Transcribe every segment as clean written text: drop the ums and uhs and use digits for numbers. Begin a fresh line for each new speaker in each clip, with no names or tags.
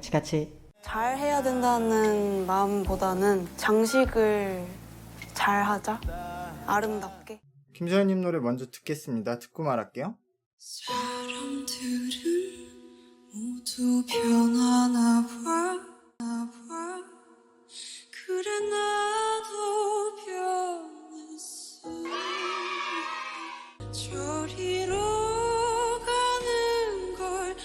같이.
잘 해야 된다는 마음보다는 장식을 잘 하자. 아름답게.
김소연님 노래 먼저 듣겠습니다. 듣고 말할게요.
사람들은 모두 변하나 봐, 그래 나도 변했어. 저리로 가는 걸까.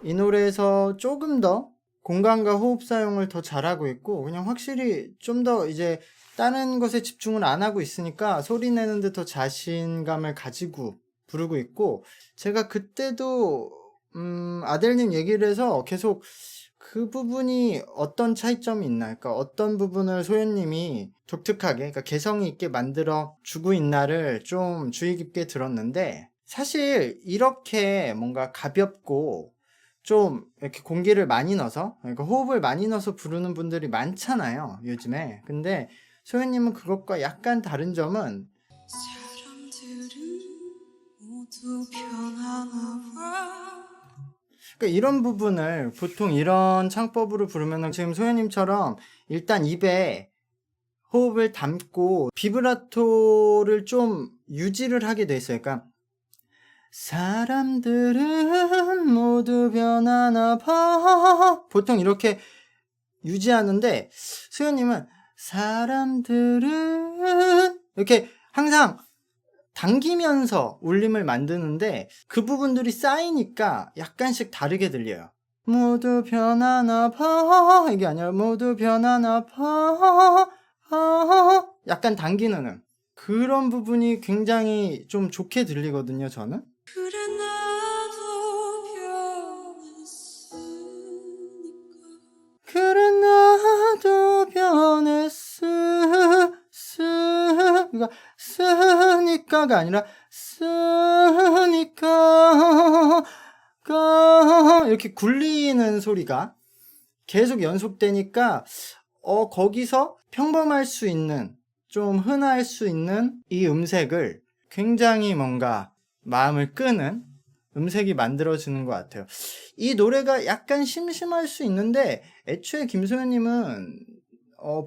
이 노래에서 조금 더 공간과 호흡 사용을 더 잘하고 있고, 그냥 확실히 좀 더 이제 다른 것에 집중을 안 하고 있으니까 소리 내는데 더 자신감을 가지고 부르고 있고, 제가 그때도 아델님 얘기를 해서 계속 그 부분이 어떤 차이점이 있나, 그러니까 어떤 부분을 소연님이 독특하게, 그러니까 개성이 있게 만들어 주고 있나를 좀 주의 깊게 들었는데, 사실 이렇게 뭔가 가볍고 좀 이렇게 공기를 많이 넣어서, 그러니까 호흡을 많이 넣어서 부르는 분들이 많잖아요, 요즘에. 근데 소연님은 그것과 약간 다른 점은,
사람들은 모두 변하나 봐.
그러니까 이런 부분을 보통 이런 창법으로 부르면은 지금 소연님처럼 일단 입에 호흡을 담고 비브라토를 좀 유지를 하게 돼 있어요. 그러니까 사람들은 모두 변하나 봐, 보통 이렇게 유지하는데, 소연님은 사람들은 이렇게 항상 당기면서 울림을 만드는데, 그 부분들이 쌓이니까 약간씩 다르게 들려요. 모두 변하나 봐, 이게 아니라 모두 변하나 봐, 약간 당기는 그런 부분이 굉장히 좀 좋게 들리거든요, 저는.
그래 나도 변했으니까.
그래 나도 그러니까 쓰니까가 아니라 쓰니까 이렇게 굴리는 소리가 계속 연속되니까 거기서 평범할 수 있는, 좀 흔할 수 있는 이 음색을 굉장히 뭔가 마음을 끄는 음색이 만들어지는 것 같아요. 이 노래가 약간 심심할 수 있는데, 애초에 김소연님은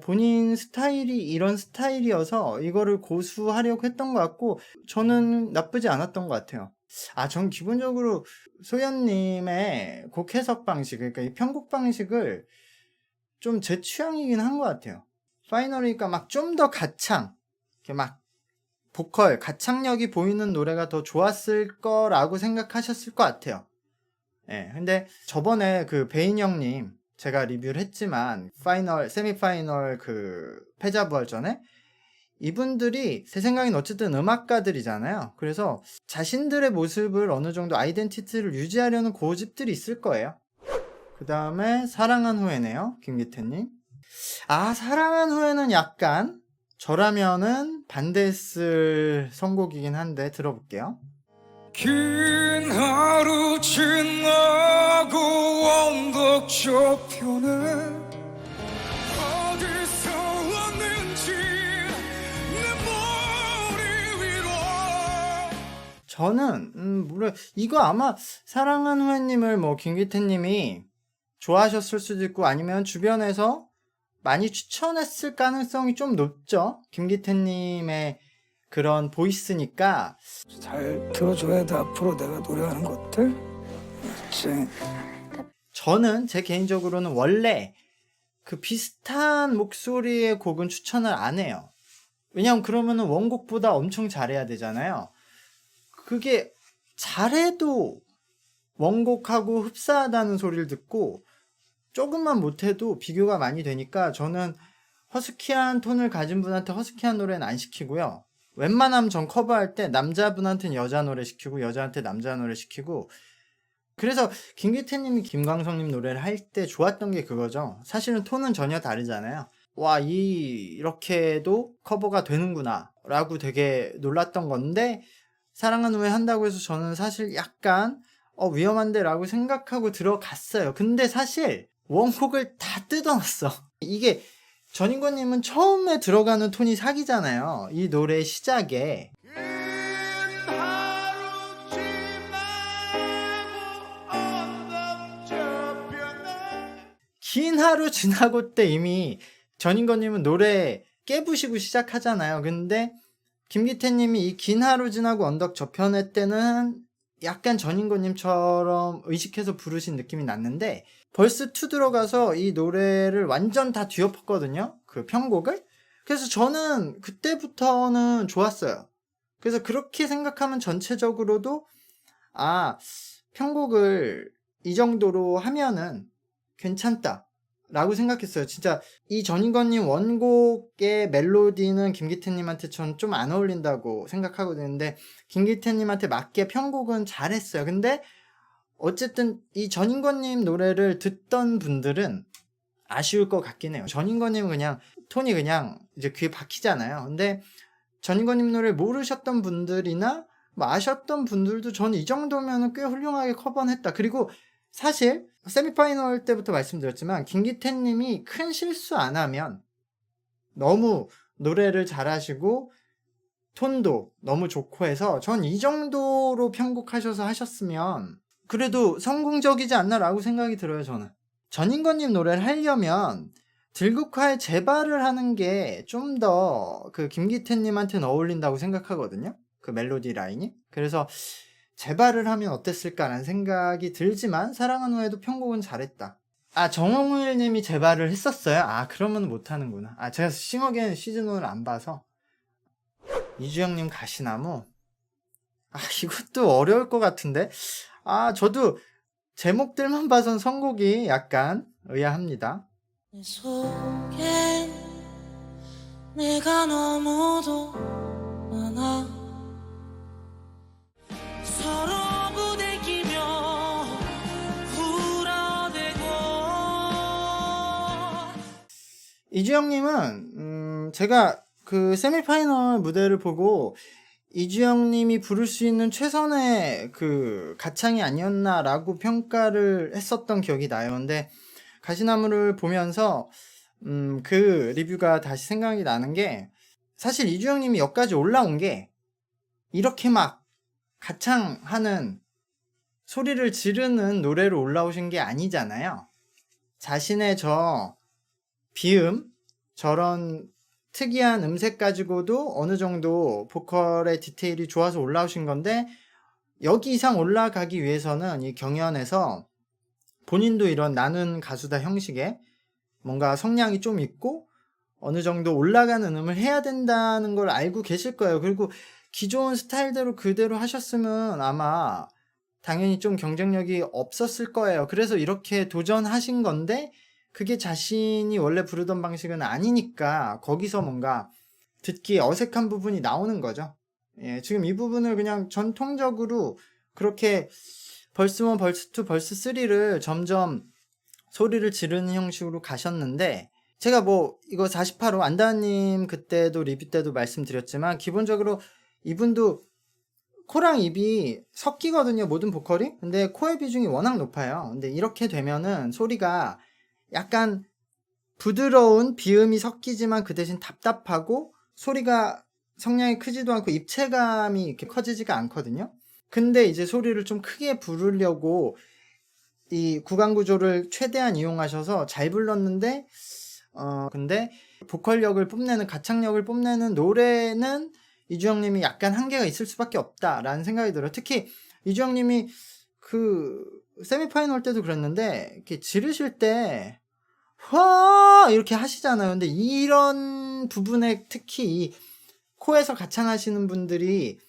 본인 스타일이 이런 스타일이어서 이거를 고수하려고 했던 것 같고, 저는 나쁘지 않았던 것 같아요. 전 기본적으로 소연님의 곡 해석 방식, 그러니까 이 편곡 방식을 좀 제 취향이긴 한 것 같아요. 파이널이니까 막 좀 더 가창, 이렇게 막 보컬, 가창력이 보이는 노래가 더 좋았을 거라고 생각하셨을 것 같아요. 예, 근데 저번에 그 베인 형님, 제가 리뷰를 했지만, 세미파이널 그 패자부활전에, 이분들이 제 생각엔 어쨌든 음악가들이잖아요. 그래서 자신들의 모습을 어느 정도 아이덴티티를 유지하려는 고집들이 있을 거예요. 그 다음에 사랑한 후에네요, 김기태님. 사랑한 후에는 약간 저라면은 반대했을 선곡이긴 한데 들어볼게요.
긴 하루 지나고 언덕 저편에 어디서 왔는지 내 머리 위로.
저는 물론 이거 아마 사랑한 후에님을 뭐 김기태님이 좋아하셨을 수도 있고, 아니면 주변에서 많이 추천했을 가능성이 좀 높죠. 김기태님의 그런 보이스니까.
잘 들어줘야 돼. 앞으로 내가 노래하는 것들. 그렇지.
저는 제 개인적으로는 원래 그 비슷한 목소리의 곡은 추천을 안 해요. 왜냐면 그러면은 원곡보다 엄청 잘해야 되잖아요. 그게 잘해도 원곡하고 흡사하다는 소리를 듣고, 조금만 못해도 비교가 많이 되니까 저는 허스키한 톤을 가진 분한테 허스키한 노래는 안 시키고요. 웬만하면 전 커버할 때 남자분한테는 여자 노래 시키고, 여자한테 남자 노래 시키고. 그래서 김기태님이 김광석님 노래를 할 때 좋았던 게 그거죠. 사실은 톤은 전혀 다르잖아요. 와, 이렇게도 커버가 되는구나 라고 되게 놀랐던 건데, 사랑한 후에 한다고 해서 저는 사실 약간 위험한데 라고 생각하고 들어갔어요. 근데 사실 원곡을 다 뜯어놨어. 이게 전인권님은 처음에 들어가는 톤이 사기잖아요, 이 노래 시작에. 긴 하루 지나고 때 이미 전인권님은 노래 깨부시고 시작하잖아요. 근데 김기태님이 이 긴 하루 지나고 언덕 저편에 때는 약간 전인권님처럼 의식해서 부르신 느낌이 났는데 벌스 2 들어가서 이 노래를 완전 다 뒤엎었거든요. 그 편곡을. 그래서 저는 그때부터는 좋았어요. 그래서 그렇게 생각하면 전체적으로도 편곡을 이 정도로 하면은 괜찮다 라고 생각했어요. 진짜 이 전인권님 원곡의 멜로디는 김기태님한테 전 좀 안 어울린다고 생각하거든요. 근데 김기태님한테 맞게 편곡은 잘했어요. 근데 어쨌든 이 전인권님 노래를 듣던 분들은 아쉬울 것 같긴 해요. 전인권님은 그냥 톤이 그냥 이제 귀에 박히잖아요. 근데 전인권님 노래 모르셨던 분들이나 뭐 아셨던 분들도 저는 이 정도면 꽤 훌륭하게 커버했다. 그리고 사실 세미파이널 때부터 말씀드렸지만 김기태님이 큰 실수 안 하면 너무 노래를 잘하시고 톤도 너무 좋고 해서 전 이 정도로 편곡하셔서 하셨으면 그래도 성공적이지 않나라고 생각이 들어요. 저는 전인권님 노래를 하려면 들국화의 재발을 하는 게 좀 더 그 김기태님한테는 어울린다고 생각하거든요. 그 멜로디 라인이. 그래서 재발을 하면 어땠을까라는 생각이 들지만 사랑한 후에도 편곡은 잘했다. 정홍일님이 재발을 했었어요? 그러면 못하는구나. 제가 싱어게인 시즌1을 안 봐서. 이주영님 가시나무? 이것도 어려울 것 같은데. 저도 제목들만 봐선 선곡이 약간 의아합니다.
내 속엔 내가 너무도 많아 서로 부대끼며 울어대고
이주영님은 제가 그 세미파이널 무대를 보고 이주영님이 부를 수 있는 최선의 그 가창이 아니었나라고 평가를 했었던 기억이 나요. 근데 가시나무를 보면서 그 리뷰가 다시 생각이 나는 게 사실 이주영님이 여기까지 올라온 게 이렇게 막 가창하는 소리를 지르는 노래로 올라오신 게 아니잖아요. 자신의 저 비음 저런 특이한 음색 가지고도 어느 정도 보컬의 디테일이 좋아서 올라오신 건데 여기 이상 올라가기 위해서는 이 경연에서 본인도 이런 나는 가수다 형식의 뭔가 성량이 좀 있고 어느 정도 올라가는 음을 해야 된다는 걸 알고 계실 거예요. 그리고 기존 스타일대로 그대로 하셨으면 아마 당연히 좀 경쟁력이 없었을 거예요. 그래서 이렇게 도전하신 건데 그게 자신이 원래 부르던 방식은 아니니까 거기서 뭔가 듣기 어색한 부분이 나오는 거죠. 지금 이 부분을 그냥 전통적으로 그렇게 벌스 1, 벌스 2, 벌스 3를 점점 소리를 지르는 형식으로 가셨는데 제가 뭐 이거 48호 안다님 그때도 리뷰 때도 말씀드렸지만 기본적으로 이분도 코랑 입이 섞이거든요. 모든 보컬이. 근데 코의 비중이 워낙 높아요. 근데 이렇게 되면은 소리가 약간 부드러운 비음이 섞이지만 그 대신 답답하고 소리가 성량이 크지도 않고 입체감이 이렇게 커지지가 않거든요. 근데 이제 소리를 좀 크게 부르려고 이 구강 구조를 최대한 이용하셔서 잘 불렀는데 근데 보컬력을 뽐내는 가창력을 뽐내는 노래는 이주영님이 약간 한계가 있을 수밖에 없다라는 생각이 들어요. 특히 이주영님이 그 세미파이널 때도 그랬는데 이렇게 지르실 때 와 이렇게 하시잖아요. 근데 이런 부분에 특히 이 코에서 가창하시는 분들이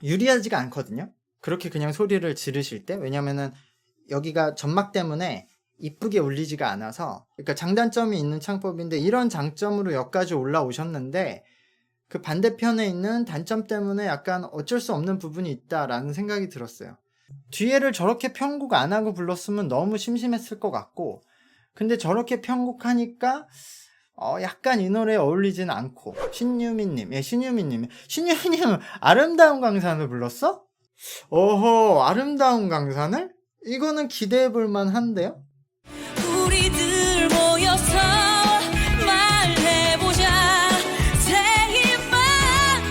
유리하지가 않거든요. 그렇게 그냥 소리를 지르실 때. 왜냐면은 여기가 점막 때문에 이쁘게 울리지가 않아서 그러니까 장단점이 있는 창법인데 이런 장점으로 여기까지 올라오셨는데 그 반대편에 있는 단점 때문에 약간 어쩔 수 없는 부분이 있다라는 생각이 들었어요. 뒤에를 저렇게 편곡 안 하고 불렀으면 너무 심심했을 것 같고 근데 저렇게 편곡하니까 약간 이 노래에 어울리진 않고 신유미님 신유미님 아름다운 강산을 불렀어? 어허 아름다운 강산을? 이거는 기대해볼 만한데요?
우리들 모여서 말해보자 새 희망으로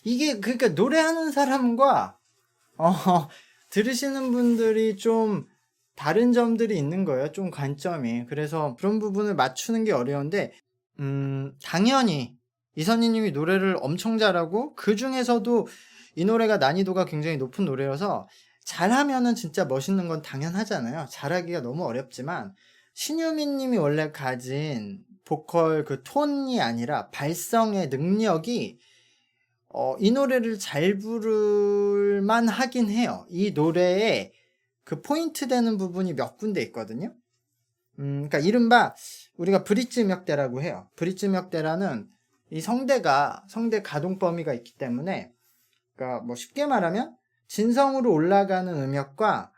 이게 그러니까 노래하는 사람과 들으시는 분들이 좀 다른 점들이 있는 거예요. 좀 관점이. 그래서 그런 부분을 맞추는 게 어려운데 당연히 이선희 님이 노래를 엄청 잘하고 그 중에서도 이 노래가 난이도가 굉장히 높은 노래여서 잘하면은 진짜 멋있는 건 당연하잖아요. 잘하기가 너무 어렵지만 신유민 님이 원래 가진 보컬 그 톤이 아니라 발성의 능력이 이 노래를 잘 부를만 하긴 해요. 이 노래에 그 포인트 되는 부분이 몇 군데 있거든요. 그러니까 이른바 우리가 브릿지 음역대라고 해요. 브릿지 음역대라는 이 성대 가동 범위가 있기 때문에, 그러니까 뭐 쉽게 말하면 진성으로 올라가는 음역과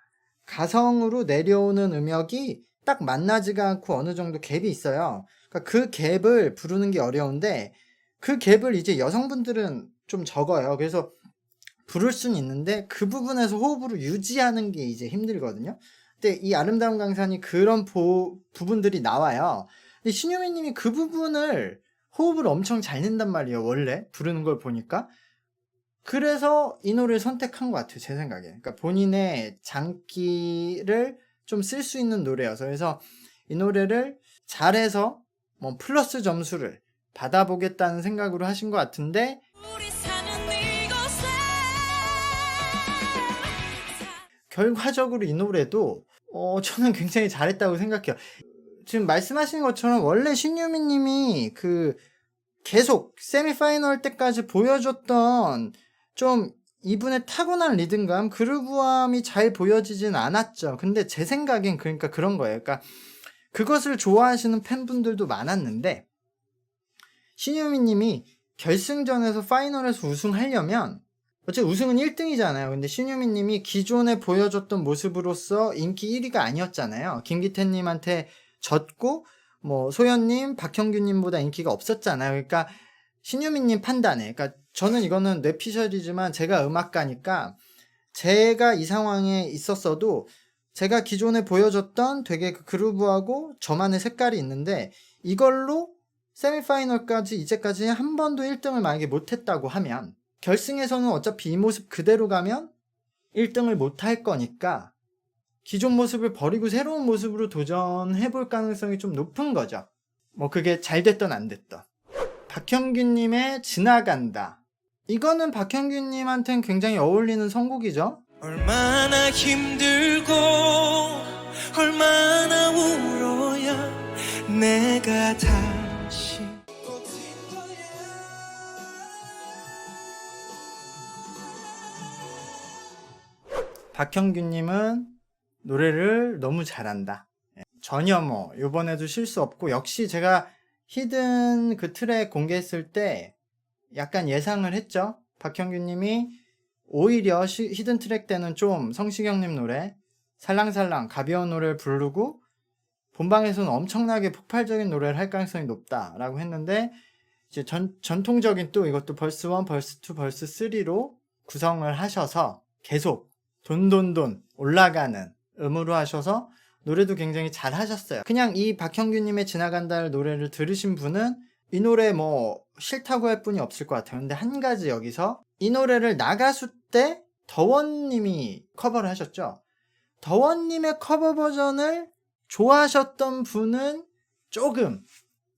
가성으로 내려오는 음역이 딱 만나지가 않고 어느 정도 갭이 있어요. 그러니까 그 갭을 부르는 게 어려운데 그 갭을 이제 여성분들은 좀 적어요. 그래서 부를 수는 있는데 그 부분에서 호흡으로 유지하는 게 이제 힘들거든요. 근데 이 아름다운 강산이 그런 부분들이 나와요. 근데 신유미 님이 그 부분을 호흡을 엄청 잘 낸단 말이에요. 원래 부르는 걸 보니까. 그래서 이 노래를 선택한 것 같아요. 제 생각에. 그러니까 본인의 장기를 좀 쓸 수 있는 노래여서. 그래서 이 노래를 잘해서 뭐 플러스 점수를 받아보겠다는 생각으로 하신 것 같은데,
우리 사는 이곳에
결과적으로 이 노래도 저는 굉장히 잘했다고 생각해요. 지금 말씀하신 것처럼 원래 신유미 님이 그 계속 세미파이널 때까지 보여줬던 좀 이분의 타고난 리듬감, 그루브함이 잘 보여지진 않았죠. 근데 제 생각엔 그러니까 그런 거예요. 그러니까 그것을 좋아하시는 팬분들도 많았는데 신유미 님이 결승전에서 파이널에서 우승하려면 어차피 우승은 1등이잖아요. 근데 신유미 님이 기존에 보여줬던 모습으로서 인기 1위가 아니었잖아요. 김기태 님한테 졌고 뭐 소연님, 박형규님보다 인기가 없었잖아요. 그러니까 신유미 님 판단에, 그러니까 저는 이거는 뇌피셜이지만 제가 음악가니까 제가 이 상황에 있었어도 제가 기존에 보여줬던 되게 그 그루브하고 저만의 색깔이 있는데 이걸로 세미파이널까지 이제까지 한 번도 1등을 만약에 못했다고 하면 결승에서는 어차피 이 모습 그대로 가면 1등을 못할 거니까 기존 모습을 버리고 새로운 모습으로 도전해볼 가능성이 좀 높은 거죠. 뭐 그게 잘 됐든 안 됐든. 박형규님의 지나간다. 이거는 박형규님한테는 굉장히 어울리는 선곡이죠.
얼마나 힘들고 얼마나 울어야 내가 다시
박형규님은 노래를 너무 잘한다. 전혀 뭐 이번에도 실수 없고, 역시 제가 히든 그 트랙 공개했을 때 약간 예상을 했죠. 박형규님이 오히려 히든 트랙 때는 좀 성시경님 노래 살랑살랑 가벼운 노래를 부르고 본방에서는 엄청나게 폭발적인 노래를 할 가능성이 높다라고 했는데, 이제 전통적인 또 이것도 벌스 1, 벌스 2, 벌스 3로 구성을 하셔서 계속 돈돈돈 올라가는 음으로 하셔서 노래도 굉장히 잘 하셨어요. 그냥 이 박형규님의 지나간다를 노래를 들으신 분은 이 노래 뭐 싫다고 할 분이 없을 것 같아요. 근데 한 가지 여기서 이 노래를 나가수 때 더원님이 커버를 하셨죠. 더원님의 커버 버전을 좋아하셨던 분은 조금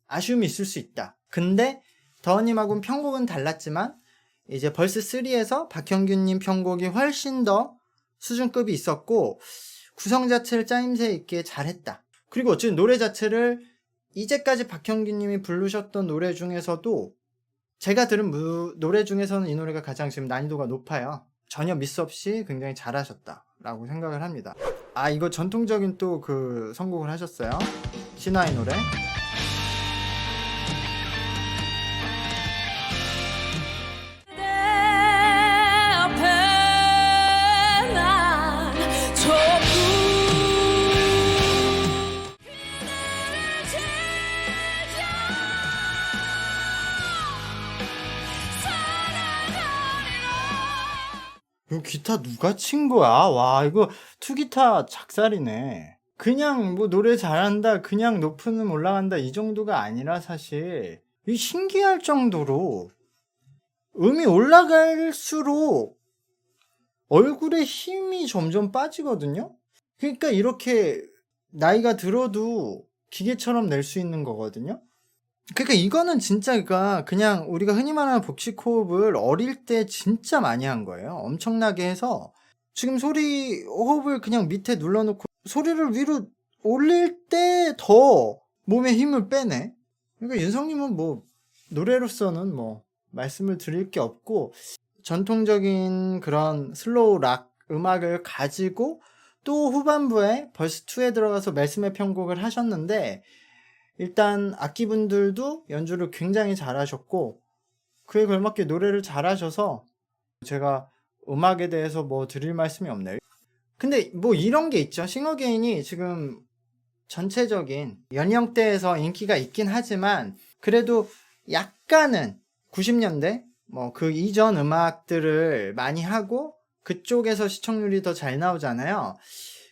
아쉬움이 있을 수 있다. 근데 더원님하고는 편곡은 달랐지만 이제 벌스 3에서 박형규님 편곡이 훨씬 더 수준급이 있었고 구성 자체를 짜임새 있게 잘했다. 그리고 어쨌든 노래 자체를 이제까지 박형규님이 부르셨던 노래 중에서도 제가 들은 노래 중에서는 이 노래가 가장 지금 난이도가 높아요. 전혀 미스 없이 굉장히 잘하셨다라고 생각을 합니다. 아, 이거 전통적인 또 그 선곡을 하셨어요. 신화의 노래.
내 앞에 난 전부 그대를 즐겨 살아가리라.
이거 기타 누가 친 거야? 와, 이거 투기타 작살이네. 그냥 뭐 노래 잘한다, 그냥 높은 음 올라간다 이 정도가 아니라 사실 이 신기할 정도로 음이 올라갈수록 얼굴에 힘이 점점 빠지거든요. 그러니까 이렇게 나이가 들어도 기계처럼 낼 수 있는 거거든요. 그러니까 이거는 진짜 그냥 우리가 흔히 말하는 복식 호흡을 어릴 때 진짜 많이 한 거예요. 엄청나게 해서 지금 소리 호흡을 그냥 밑에 눌러놓고 소리를 위로 올릴 때 더 몸에 힘을 빼네. 그러니까 윤성님은 뭐 노래로서는 뭐 말씀을 드릴 게 없고 전통적인 그런 슬로우 락 음악을 가지고 또 후반부에 벌스 2에 들어가서 말씀의 편곡을 하셨는데 일단 악기분들도 연주를 굉장히 잘하셨고 그에 걸맞게 노래를 잘하셔서 제가 음악에 대해서 뭐 드릴 말씀이 없네요. 근데 뭐 이런 게 있죠. 싱어게인이 지금 전체적인 연령대에서 인기가 있긴 하지만 그래도 약간은 90년대 뭐 그 이전 음악들을 많이 하고 그쪽에서 시청률이 더 잘 나오잖아요.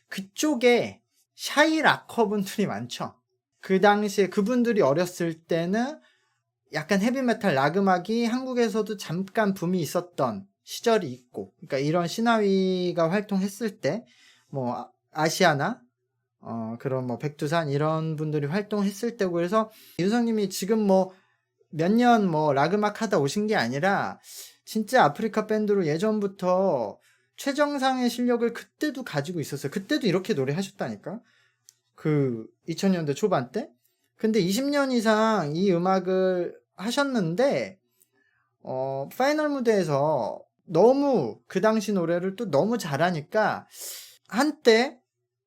그쪽에 샤이 락커 분들이 많죠. 그 당시에 그분들이 어렸을 때는 약간 헤비메탈 락 음악이 한국에서도 잠깐 붐이 있었던 시절이 있고, 그러니까 이런 시나위가 활동했을 때 뭐 아시아나 그런 뭐 백두산 이런 분들이 활동했을 때고, 그래서 윤성님이 지금 뭐 몇 년 뭐 락 음악 하다 오신 게 아니라 진짜 아프리카 밴드로 예전부터 최정상의 실력을 그때도 가지고 있었어요. 그때도 이렇게 노래하셨다니까. 그 2000년대 초반 때. 근데 20년 이상 이 음악을 하셨는데 파이널 무대에서 너무 그 당시 노래를 또 너무 잘하니까 한때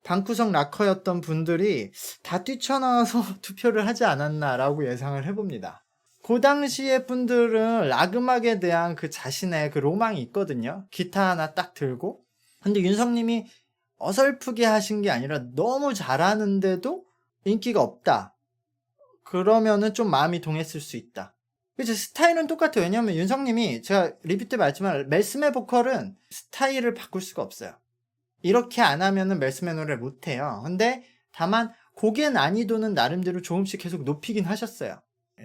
방구석 락커였던 분들이 다 뛰쳐나와서 투표를 하지 않았나라고 예상을 해봅니다. 그 당시의 분들은 락 음악에 대한 그 자신의 그 로망이 있거든요. 기타 하나 딱 들고. 근데 윤성님이 어설프게 하신 게 아니라 너무 잘하는데도 인기가 없다. 그러면은 좀 마음이 동했을 수 있다. 그치, 스타일은 똑같아요. 왜냐면 윤성님이 제가 리뷰 때 말했지만 멜스메 보컬은 스타일을 바꿀 수가 없어요. 이렇게 안 하면은 멜스메 노래를 못 해요. 근데 다만 곡의 난이도는 나름대로 조금씩 계속 높이긴 하셨어요.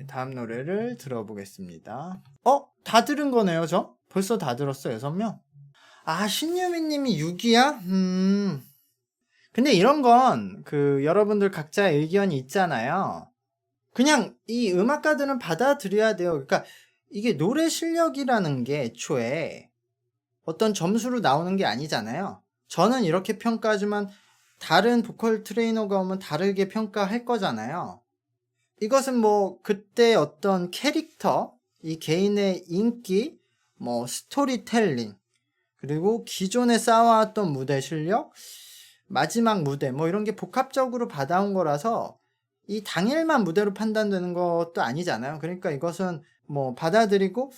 다음 노래를 들어보겠습니다. 다 들은 거네요, 저? 벌써 다 들었어요, 6명? 아, 신유미님이 6위야? 근데 이런 건 여러분들 각자의 의견이 있잖아요. 그냥 이 음악가들은 받아들여야 돼요. 그러니까 이게 노래 실력이라는 게 애초에 어떤 점수로 나오는 게 아니잖아요. 저는 이렇게 평가하지만 다른 보컬 트레이너가 오면 다르게 평가할 거잖아요. 이것은 뭐 그때 어떤 캐릭터, 이 개인의 인기, 뭐 스토리텔링, 그리고 기존에 쌓아왔던 무대 실력, 마지막 무대 뭐 이런 게 복합적으로 받아온 거라서 이 당일만 무대로 판단되는 것도 아니잖아요. 그러니까 이것은 뭐 받아들이고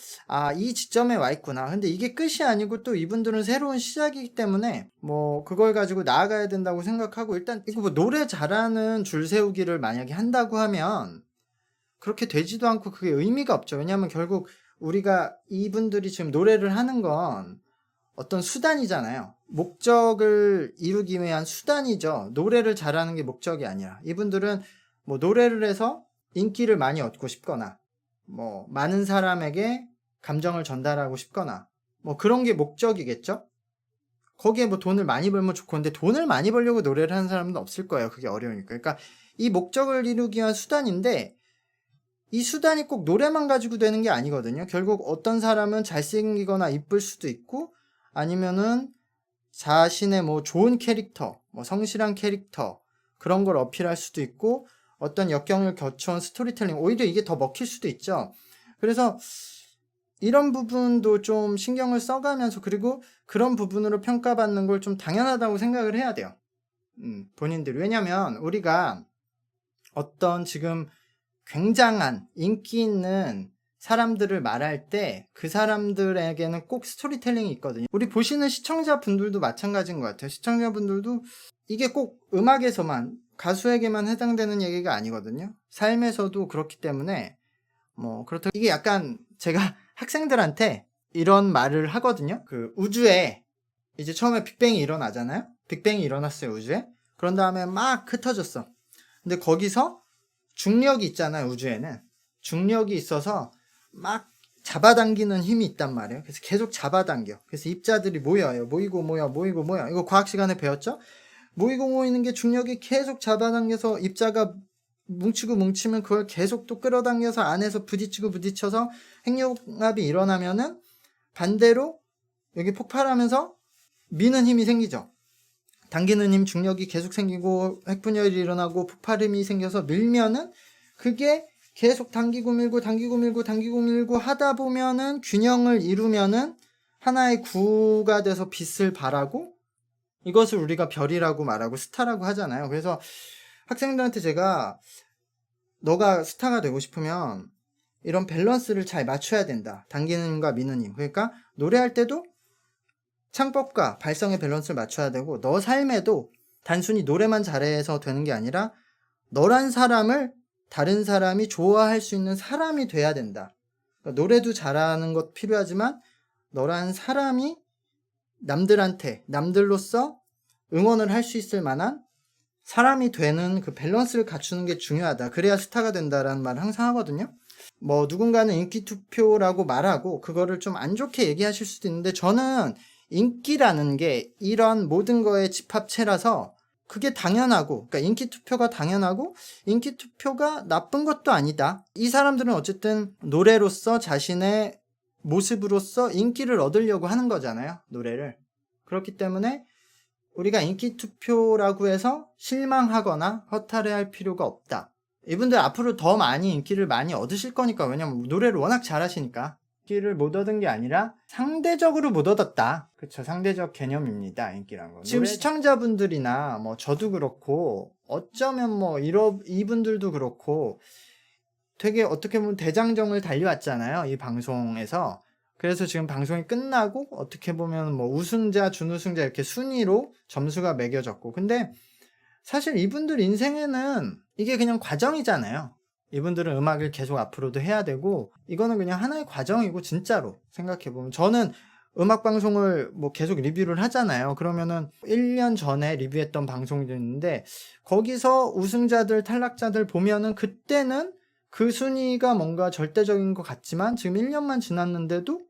이 지점에 와 있구나. 근데 이게 끝이 아니고 또 이분들은 새로운 시작이기 때문에 뭐 그걸 가지고 나아가야 된다고 생각하고, 일단 이거 뭐 노래 잘하는 줄 세우기를 만약에 한다고 하면 그렇게 되지도 않고 그게 의미가 없죠. 왜냐하면 결국 우리가 이분들이 지금 노래를 하는 건 어떤 수단이잖아요. 목적을 이루기 위한 수단이죠. 노래를 잘하는 게 목적이 아니라 이분들은 뭐 노래를 해서 인기를 많이 얻고 싶거나 뭐 많은 사람에게 감정을 전달하고 싶거나 뭐 그런 게 목적이겠죠. 거기에 뭐 돈을 많이 벌면 좋고, 근데 돈을 많이 벌려고 노래를 하는 사람은 없을 거예요. 그게 어려우니까. 그러니까 이 목적을 이루기 위한 수단인데 이 수단이 꼭 노래만 가지고 되는 게 아니거든요. 결국 어떤 사람은 잘생기거나 이쁠 수도 있고, 아니면은 자신의 뭐 좋은 캐릭터, 뭐 성실한 캐릭터, 그런 걸 어필할 수도 있고, 어떤 역경을 거쳐온 스토리텔링, 오히려 이게 더 먹힐 수도 있죠. 그래서 이런 부분도 좀 신경을 써가면서, 그리고 그런 부분으로 평가받는 걸 좀 당연하다고 생각을 해야 돼요. 본인들이. 왜냐면 우리가 어떤 지금 굉장한 인기 있는 사람들을 말할 때 그 사람들에게는 꼭 스토리텔링이 있거든요. 우리 보시는 시청자분들도 마찬가지인 것 같아요. 시청자분들도 이게 꼭 음악에서만, 가수에게만 해당되는 얘기가 아니거든요. 삶에서도 그렇기 때문에 뭐 그렇다고 이게 약간 제가 학생들한테 이런 말을 하거든요. 그 우주에 이제 처음에 빅뱅이 일어나잖아요. 빅뱅이 일어났어요, 우주에. 그런 다음에 막 흩어졌어. 근데 거기서 중력이 있잖아요, 우주에는. 중력이 있어서 막 잡아당기는 힘이 있단 말이에요. 그래서 계속 잡아당겨. 그래서 입자들이 모여요. 모이고 모여. 이거 과학 시간에 배웠죠? 모이고 모이는 게 중력이 계속 잡아당겨서 입자가 뭉치고 뭉치면 그걸 계속 또 끌어당겨서 안에서 부딪히고 부딪혀서 핵융합이 일어나면은 반대로 여기 폭발하면서 미는 힘이 생기죠. 당기는 힘, 중력이 계속 생기고 핵분열이 일어나고 폭발 힘이 생겨서 밀면은 그게 계속 당기고 밀고 하다 보면은 균형을 이루면은 하나의 구가 돼서 빛을 발하고 이것을 우리가 별이라고 말하고 스타라고 하잖아요. 그래서 학생들한테 제가 너가 스타가 되고 싶으면 이런 밸런스를 잘 맞춰야 된다. 당기는 힘과 미는 힘. 그러니까 노래할 때도 창법과 발성의 밸런스를 맞춰야 되고 너 삶에도 단순히 노래만 잘해서 되는 게 아니라 너란 사람을 다른 사람이 좋아할 수 있는 사람이 돼야 된다. 그러니까 노래도 잘하는 것 필요하지만 너란 사람이 남들로서 응원을 할 수 있을 만한 사람이 되는 그 밸런스를 갖추는 게 중요하다. 그래야 스타가 된다라는 말을 항상 하거든요. 뭐 누군가는 인기 투표라고 말하고 그거를 좀 안 좋게 얘기하실 수도 있는데 저는 인기라는 게 이런 모든 거의 집합체라서 그게 당연하고, 그러니까 인기 투표가 당연하고 인기 투표가 나쁜 것도 아니다. 이 사람들은 어쨌든 노래로서 자신의 모습으로서 인기를 얻으려고 하는 거잖아요. 노래를. 그렇기 때문에 우리가 인기 투표라고 해서 실망하거나 허탈해할 필요가 없다. 이분들 앞으로 더 많이 인기를 많이 얻으실 거니까. 왜냐면 노래를 워낙 잘하시니까. 인기를 못 얻은 게 아니라 상대적으로 못 얻었다. 그쵸, 상대적 개념입니다. 인기란 건. 지금 시청자분들이나 뭐 저도 그렇고 어쩌면 뭐 이분들도 그렇고 되게 어떻게 보면 대장정을 달려왔잖아요. 이 방송에서. 그래서 지금 방송이 끝나고 어떻게 보면 뭐 우승자, 준우승자 이렇게 순위로 점수가 매겨졌고. 근데 사실 이분들 인생에는 이게 그냥 과정이잖아요. 이분들은 음악을 계속 앞으로도 해야 되고 이거는 그냥 하나의 과정이고 진짜로 생각해보면 저는 음악방송을 뭐 계속 리뷰를 하잖아요. 그러면은 1년 전에 리뷰했던 방송도 있는데 거기서 우승자들, 탈락자들 보면은 그때는 그 순위가 뭔가 절대적인 것 같지만 지금 1년만 지났는데도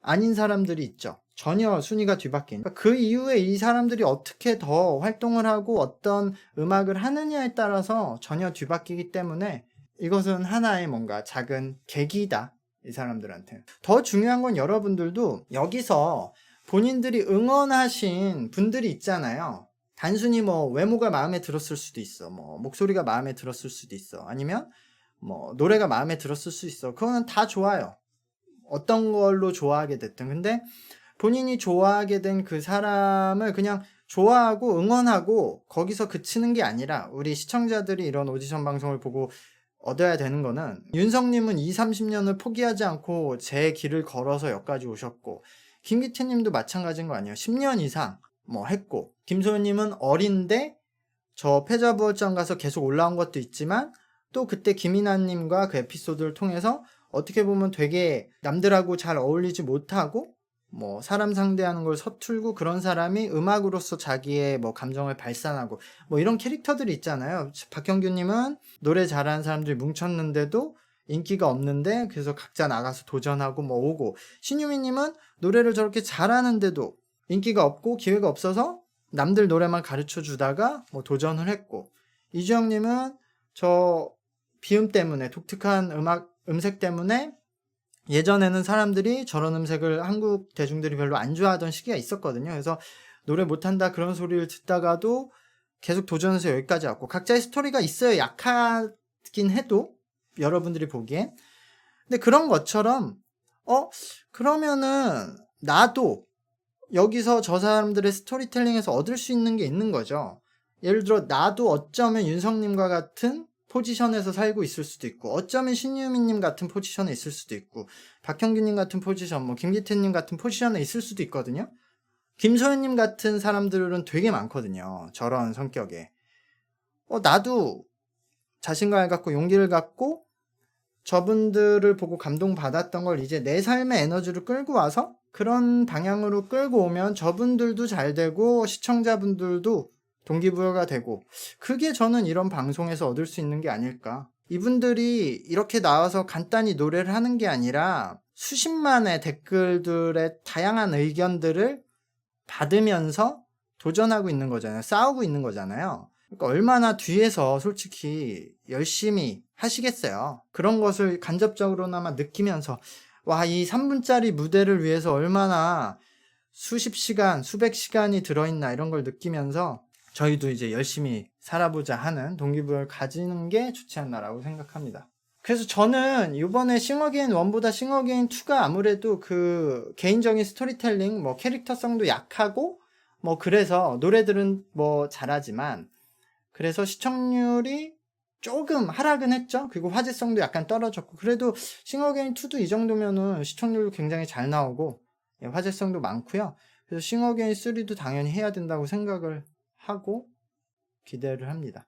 아닌 사람들이 있죠. 전혀 순위가 뒤바뀐. 그러니까 그 이후에 이 사람들이 어떻게 더 활동을 하고 어떤 음악을 하느냐에 따라서 전혀 뒤바뀌기 때문에 이것은 하나의 뭔가 작은 계기다. 이 사람들한테. 더 중요한 건 여러분들도 여기서 본인들이 응원하신 분들이 있잖아요. 단순히 뭐 외모가 마음에 들었을 수도 있어. 뭐 목소리가 마음에 들었을 수도 있어. 아니면 뭐 노래가 마음에 들었을 수 있어. 그거는 다 좋아요. 어떤 걸로 좋아하게 됐든. 근데 본인이 좋아하게 된 그 사람을 그냥 좋아하고 응원하고 거기서 그치는 게 아니라 우리 시청자들이 이런 오디션 방송을 보고 얻어야 되는 거는 윤성님은 20-30년을 포기하지 않고 제 길을 걸어서 여기까지 오셨고 김기태님도 마찬가지인 거 아니에요. 10년 이상 뭐 했고 김소연님은 어린데 저 패자부활전 가서 계속 올라온 것도 있지만 또 그때 김이나님과 그 에피소드를 통해서 어떻게 보면 되게 남들하고 잘 어울리지 못하고 뭐 사람 상대하는 걸 서툴고 그런 사람이 음악으로서 자기의 뭐 감정을 발산하고 뭐 이런 캐릭터들이 있잖아요. 박형규님은 노래 잘하는 사람들이 뭉쳤는데도 인기가 없는데 그래서 각자 나가서 도전하고 뭐 오고 신유미님은 노래를 저렇게 잘하는데도 인기가 없고 기회가 없어서 남들 노래만 가르쳐 주다가 뭐 도전을 했고 이주영님은 저 비음 때문에 독특한 음색 때문에 예전에는 사람들이 저런 음색을 한국 대중들이 별로 안 좋아하던 시기가 있었거든요. 그래서 노래 못한다 그런 소리를 듣다가도 계속 도전해서 여기까지 왔고 각자의 스토리가 있어요. 약하긴 해도 여러분들이 보기엔. 근데 그런 것처럼 그러면은 나도 여기서 저 사람들의 스토리텔링에서 얻을 수 있는 게 있는 거죠. 예를 들어 나도 어쩌면 윤성님과 같은 포지션에서 살고 있을 수도 있고 어쩌면 신유미님 같은 포지션에 있을 수도 있고 박형규님 같은 포지션, 뭐 김기태님 같은 포지션에 있을 수도 있거든요. 김소연님 같은 사람들은 되게 많거든요. 저런 성격에. 나도 자신감을 갖고 용기를 갖고 저분들을 보고 감동받았던 걸 이제 내 삶의 에너지로 끌고 와서 그런 방향으로 끌고 오면 저분들도 잘 되고 시청자분들도 동기부여가 되고 그게 저는 이런 방송에서 얻을 수 있는 게 아닐까. 이분들이 이렇게 나와서 간단히 노래를 하는 게 아니라 수십만의 댓글들의 다양한 의견들을 받으면서 도전하고 있는 거잖아요. 싸우고 있는 거잖아요. 그러니까 얼마나 뒤에서 솔직히 열심히 하시겠어요. 그런 것을 간접적으로나마 느끼면서 와, 이 3분짜리 무대를 위해서 얼마나 수십 시간, 수백 시간이 들어있나 이런 걸 느끼면서 저희도 이제 열심히 살아보자 하는 동기부여를 가지는 게 좋지 않나라고 생각합니다. 그래서 저는 이번에 싱어게인 1보다 싱어게인 2가 아무래도 그 개인적인 스토리텔링, 뭐 캐릭터성도 약하고 뭐 그래서 노래들은 뭐 잘하지만 그래서 시청률이 조금 하락은 했죠. 그리고 화제성도 약간 떨어졌고 그래도 싱어게인 2도 이 정도면은 시청률도 굉장히 잘 나오고 화제성도 많고요. 그래서 싱어게인 3도 당연히 해야 된다고 생각을 하고 기대를 합니다.